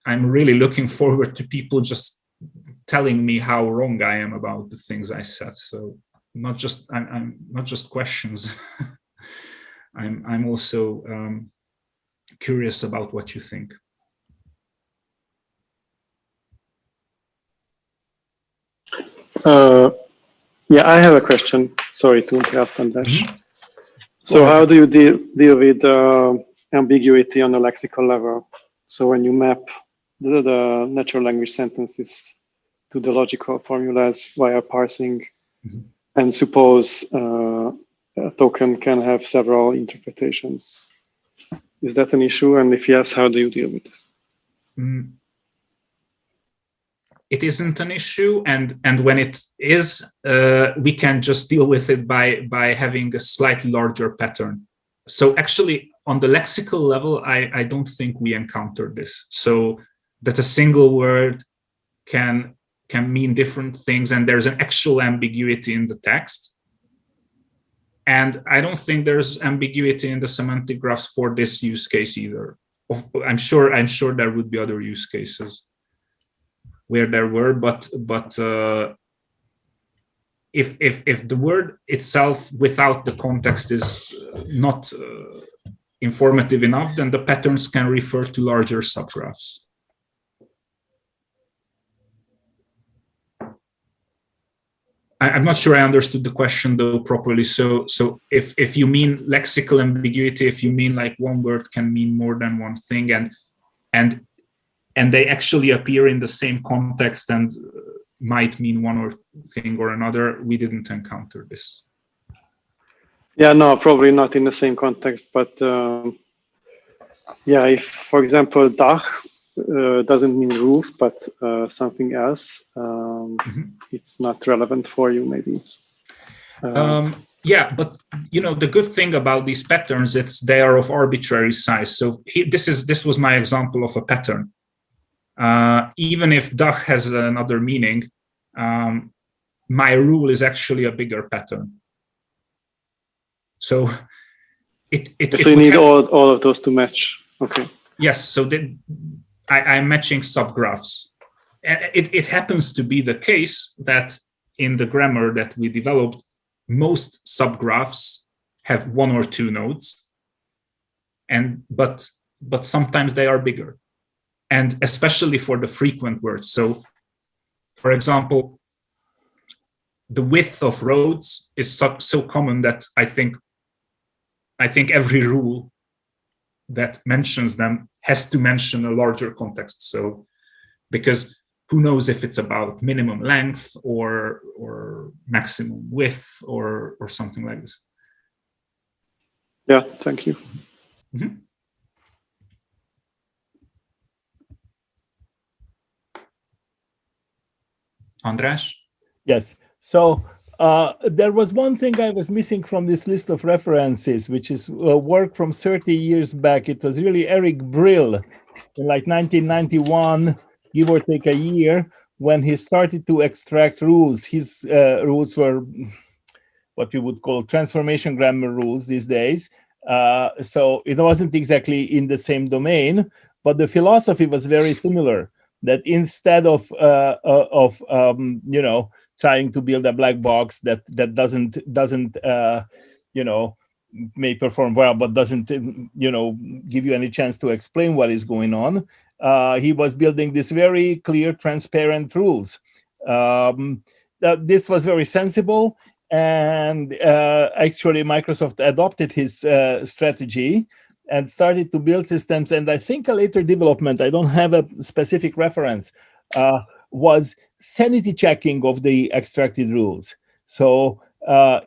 really looking forward to people just telling me how wrong I am about the things I said. So not just questions. I'm also curious about what you think. Yeah, I have a question. Sorry to interrupt, Andres. Mm-hmm. So how do you deal with ambiguity on a lexical level? So when you map the natural language sentences to the logical formulas via parsing, mm-hmm. and suppose a token can have several interpretations, is that an issue? And if yes, how do you deal with this? It isn't an issue, and when it is, we can just deal with it by having a slightly larger pattern. So actually, on the lexical level, I don't think we encountered this. So that a single word can mean different things, and there's an actual ambiguity in the text. And I don't think there's ambiguity in the semantic graphs for this use case either. I'm sure there would be other use cases where there were, but if the word itself without the context is not informative enough, then the patterns can refer to larger subgraphs. I'm not sure I understood the question though properly. So if you mean lexical ambiguity, if you mean like one word can mean more than one thing, and they actually appear in the same context and might mean one thing or another, we didn't encounter this. Yeah, no, probably not in the same context, but yeah, if, for example, Dach doesn't mean roof, but something else, it's not relevant for you, maybe. Yeah, but you know, the good thing about these patterns, they are of arbitrary size. So this was my example of a pattern. Even if Dach has another meaning, my rule is actually a bigger pattern. So so you need all of those to match. Okay. Yes. So I'm matching subgraphs. It happens to be the case that in the grammar that we developed, most subgraphs have one or two nodes, but sometimes they are bigger, and especially for the frequent words. So, for example, the width of roads is so common that I think every rule that mentions them has to mention a larger context. So, because who knows if it's about minimum length or maximum width or something like this. Yeah, thank you. Mm-hmm. András? Yes. So there was one thing I was missing from this list of references, which is work from 30 years back. It was really Eric Brill in like 1991, give or take a year, when he started to extract rules. His rules were what we would call transformation grammar rules these days. So it wasn't exactly in the same domain, but the philosophy was very similar. That instead of you know, trying to build a black box that doesn't you know, may perform well, but doesn't you know, give you any chance to explain what is going on, he was building this very clear, transparent rules. This was very sensible, and actually Microsoft adopted his strategy and started to build systems. And I think a later development, I don't have a specific reference, was sanity checking of the extracted rules. So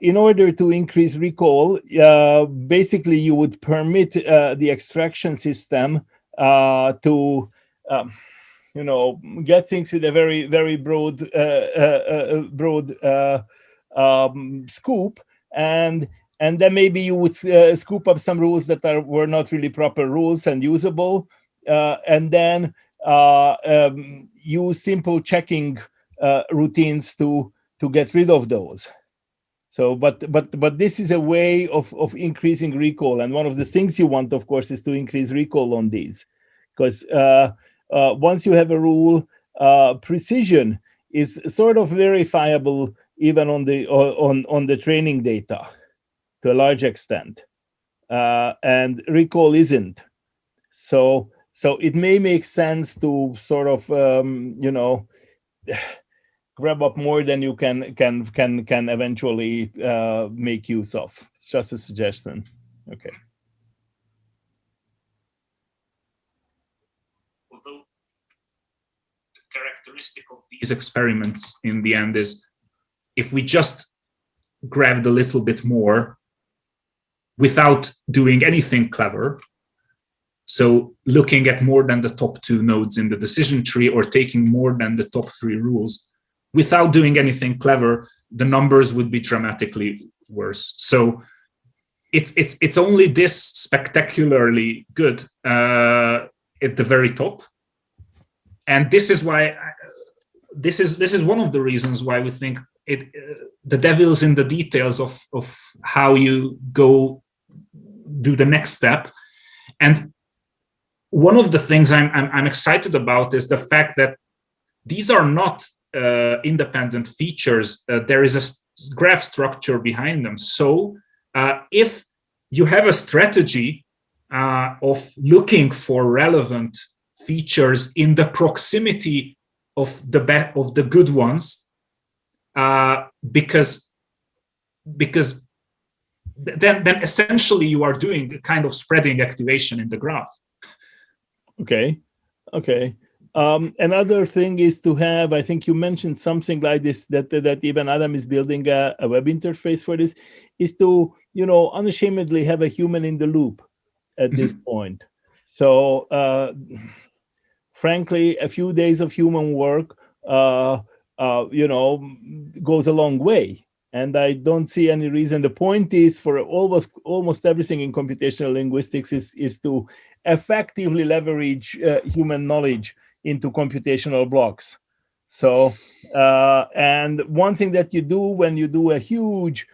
in order to increase recall, basically you would permit the extraction system to you know, get things with a very, very broad scoop, and then maybe you would scoop up some rules that were not really proper rules and usable, and then use simple checking routines to get rid of those. So, but this is a way of increasing recall, and one of the things you want, of course, is to increase recall on these, because once you have a rule, precision is sort of verifiable even on the training data to a large extent, and recall isn't. So it may make sense to sort of you know, grab up more than you can eventually make use of. It's just a suggestion. Okay. Although the characteristic of these experiments in the end is, if we just grabbed a little bit more without doing anything clever, so looking at more than the top 2 nodes in the decision tree or taking more than the top 3 rules, without doing anything clever, the numbers would be dramatically worse. So it's only this spectacularly good at the very top, and this is why this is one of the reasons why we think the devil's in the details of how you go do the next step. And one of the things I'm excited about is the fact that these are not independent features. There is a graph structure behind them. So if you have a strategy of looking for relevant features in the proximity of the good ones, because then essentially you are doing a kind of spreading activation in the graph. Okay. Another thing is to have, I think you mentioned something like this, that even Adam is building a web interface for this, is to, unashamedly have a human in the loop at this point. So frankly, a few days of human work, goes a long way. And I don't see any reason. The point is, for almost everything in computational linguistics is to effectively leverage human knowledge into computational blocks. So, and one thing that you do when you do a huge,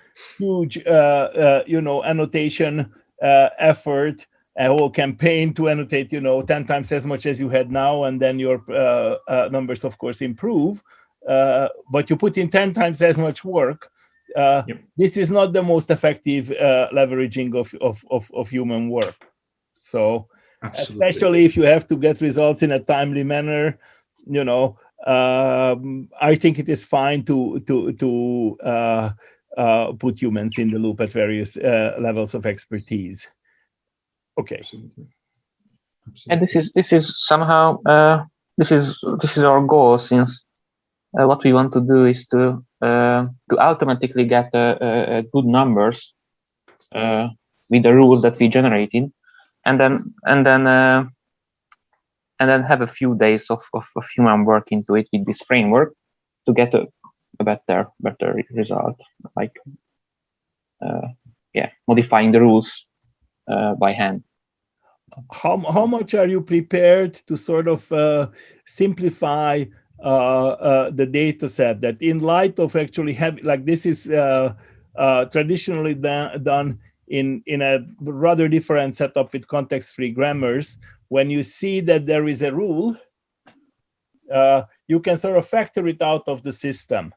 annotation effort, a whole campaign to annotate, 10 times as much as you had now, and then your numbers, of course, improve. But you put in 10 times as much work. This is not the most effective leveraging of human work. So, absolutely. Especially if you have to get results in a timely manner, I think it is fine to put humans in the loop at various levels of expertise. Okay. Absolutely. And this is somehow this is our goal, since what we want to do is to automatically get good numbers with the rules that we generated, and then have a few days of human work into it with this framework to get a better result, like modifying the rules by hand. How much are you prepared to sort of simplify the data set, that in light of actually having, like, this is traditionally done in a rather different setup with context-free grammars. When you see that there is a rule, you can sort of factor it out of the system,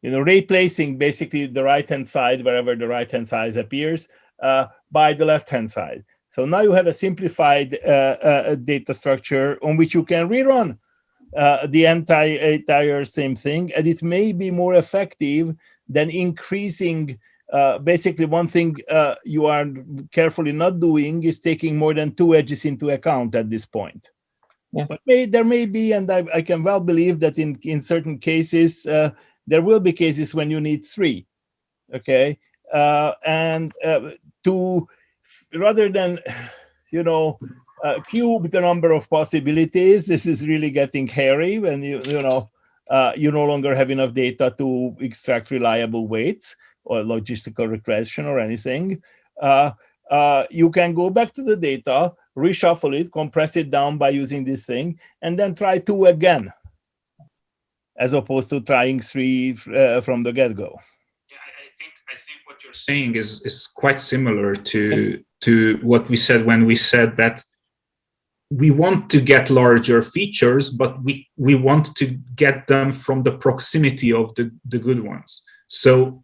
replacing basically the right-hand side, wherever the right-hand side appears, by the left-hand side. So now you have a simplified data structure on which you can rerun the entire same thing, and it may be more effective than increasing. Basically, one thing you are carefully not doing is taking more than 2 edges into account at this point. Yeah. But there may be, and I can well believe that in certain cases, there will be cases when you need 3. Okay, and to rather than cube the number of possibilities, this is really getting hairy when you no longer have enough data to extract reliable weights or logistical regression or anything. You can go back to the data, reshuffle it, compress it down by using this thing, and then try 2 again, as opposed to trying 3 from the get-go. Yeah, I think what you're saying is quite similar to what we said when we said that we want to get larger features, but we want to get them from the proximity of the good ones. So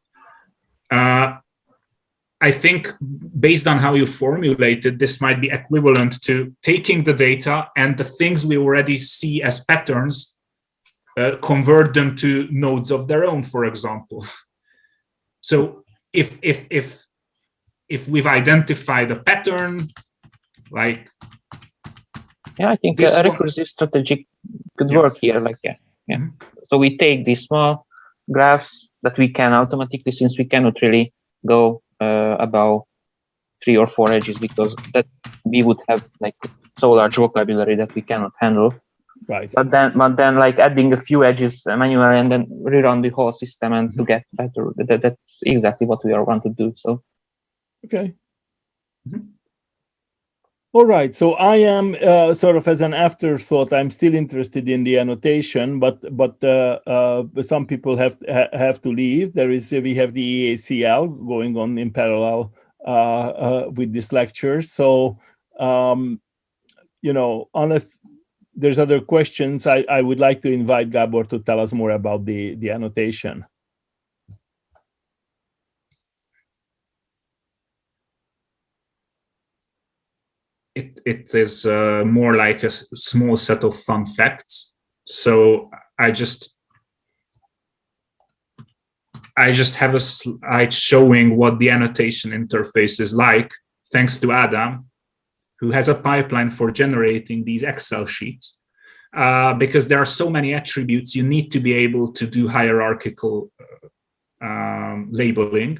I think based on how you formulated, this might be equivalent to taking the data and the things we already see as patterns, convert them to nodes of their own, for example. So if we've identified a pattern, like, yeah, I think a recursive strategy could work here. Like, Mm-hmm. So we take these small graphs that we can automatically, since we cannot really go above 3 or 4 edges, because that we would have like so large vocabulary that we cannot handle. Right. But then like adding a few edges manually and then rerun the whole system and to get better. That's exactly what we want to do. So. Okay. Mm-hmm. All right. So I am sort of as an afterthought, I'm still interested in the annotation, but some people have to leave. We have the EACL going on in parallel with this lecture. So unless there's other questions, I would like to invite Gábor to tell us more about the annotation. It is more like a small set of fun facts. So I just have a slide showing what the annotation interface is like, thanks to Adam, who has a pipeline for generating these Excel sheets. Because there are so many attributes, you need to be able to do hierarchical labeling.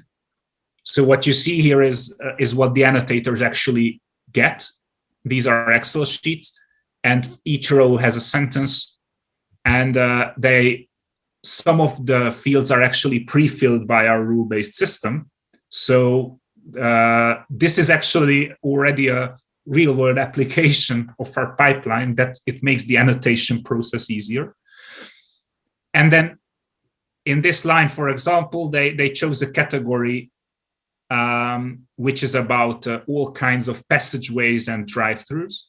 So what you see here is what the annotators actually get. These are Excel sheets, and each row has a sentence, and some of the fields are actually pre-filled by our rule-based system. So this is actually already a real-world application of our pipeline that it makes the annotation process easier. And then in this line, for example, they chose a category which is about all kinds of passageways and drive-throughs.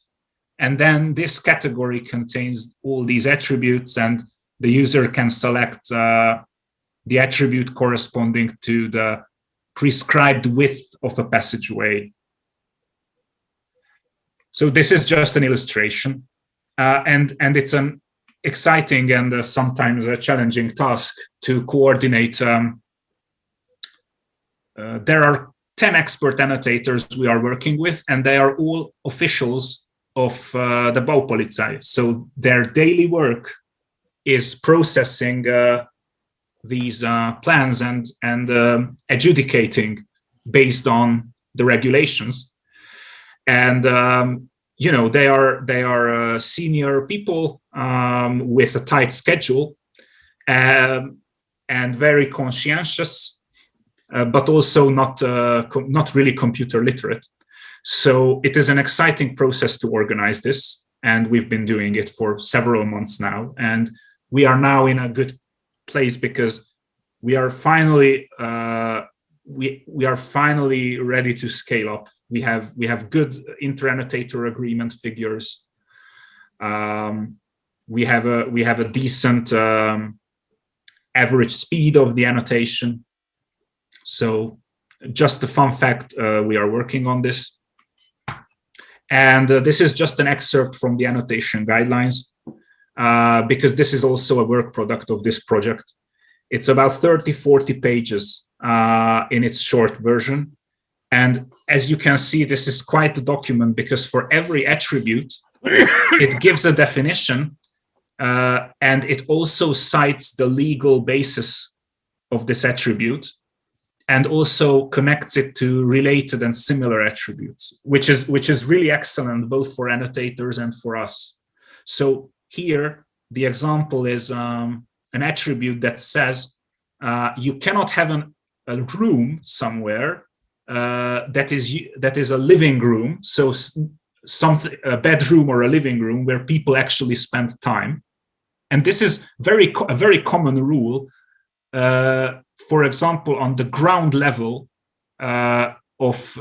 And then this category contains all these attributes, and the user can select the attribute corresponding to the prescribed width of a passageway. So this is just an illustration, and it's an exciting and sometimes a challenging task to coordinate. There are 10 expert annotators we are working with, and they are all officials of the Baupolizei. So their daily work is processing these plans and adjudicating based on the regulations. And they are senior people with a tight schedule and very conscientious. But also not really computer literate. So it is an exciting process to organize this, and we've been doing it for several months now. And we are now in a good place because we are finally we are finally ready to scale up. We have good inter-annotator agreement figures. We have a decent average speed of the annotation. So just a fun fact, we are working on this. And this is just an excerpt from the annotation guidelines, because this is also a work product of this project. It's about 30-40 pages in its short version. And as you can see, this is quite a document, because for every attribute, it gives a definition, and it also cites the legal basis of this attribute, and also connects it to related and similar attributes, which is really excellent, both for annotators and for us. So here, the example is an attribute that says you cannot have a room somewhere that is a living room, so a bedroom or a living room where people actually spend time. And this is a very common rule. For example, on the ground level of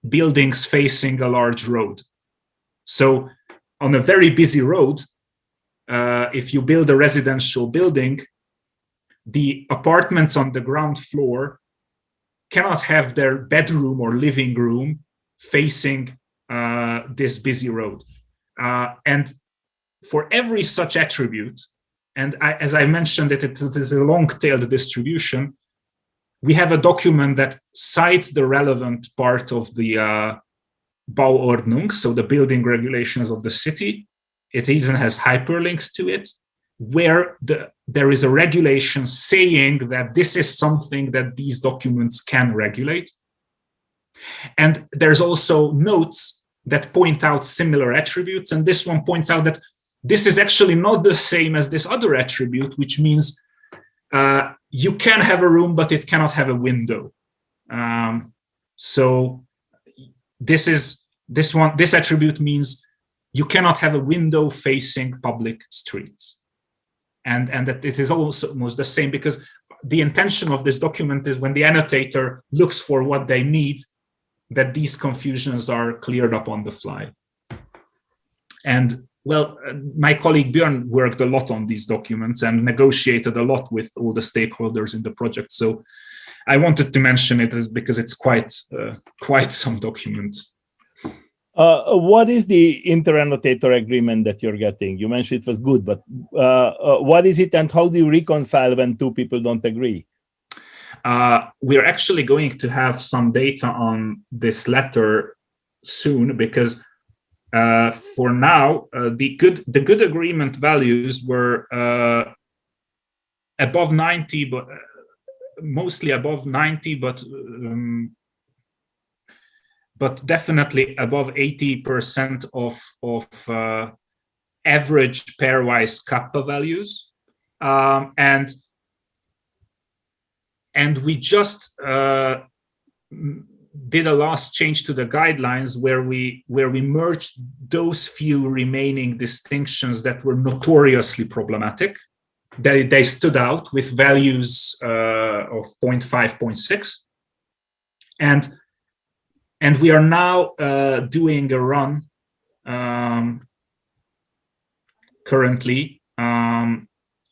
buildings facing a large road. So on a very busy road, if you build a residential building, the apartments on the ground floor cannot have their bedroom or living room facing this busy road. And for every such attribute, and as I mentioned, it is a long-tailed distribution, we have a document that cites the relevant part of the Bauordnung, so the building regulations of the city. It even has hyperlinks to it, where there is a regulation saying that this is something that these documents can regulate. And there's also notes that point out similar attributes, and this one points out that this is actually not the same as this other attribute, which means you can have a room, but it cannot have a window. So this attribute means you cannot have a window facing public streets. And that it is almost the same, because the intention of this document is when the annotator looks for what they need, that these confusions are cleared up on the fly. And well, my colleague Björn worked a lot on these documents and negotiated a lot with all the stakeholders in the project. So I wanted to mention it because it's quite some document. What is the inter-annotator agreement that you're getting? You mentioned it was good, but what is it, and how do you reconcile when two people don't agree? We're actually going to have some data on this letter soon, because for now the good agreement values were above 90, but mostly above 90, but definitely above 80% of average pairwise kappa values, and we just did a last change to the guidelines where we merged those few remaining distinctions that were notoriously problematic. They stood out with values of 0.5, 0.6, and we are now doing a run currently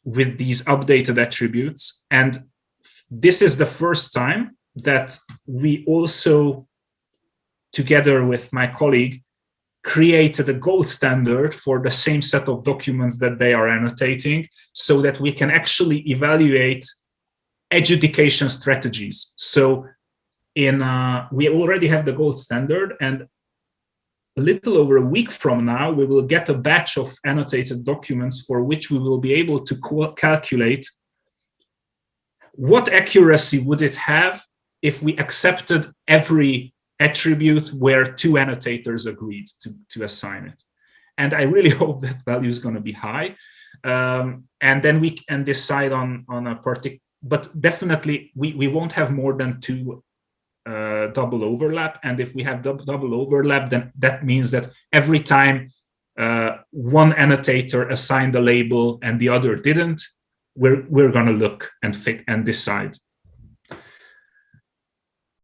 with these updated attributes, and this is the first time that we also, together with my colleague, created a gold standard for the same set of documents that they are annotating, so that we can actually evaluate adjudication strategies. So we already have the gold standard, and a little over a week from now, we will get a batch of annotated documents for which we will be able to calculate what accuracy would it have if we accepted every attribute where two annotators agreed to assign it. And I really hope that value is going to be high. And then we can decide on a particular, but definitely we won't have more than two double overlap. And if we have double overlap, then that means that every time one annotator assigned a label and the other didn't, we're going to look and decide.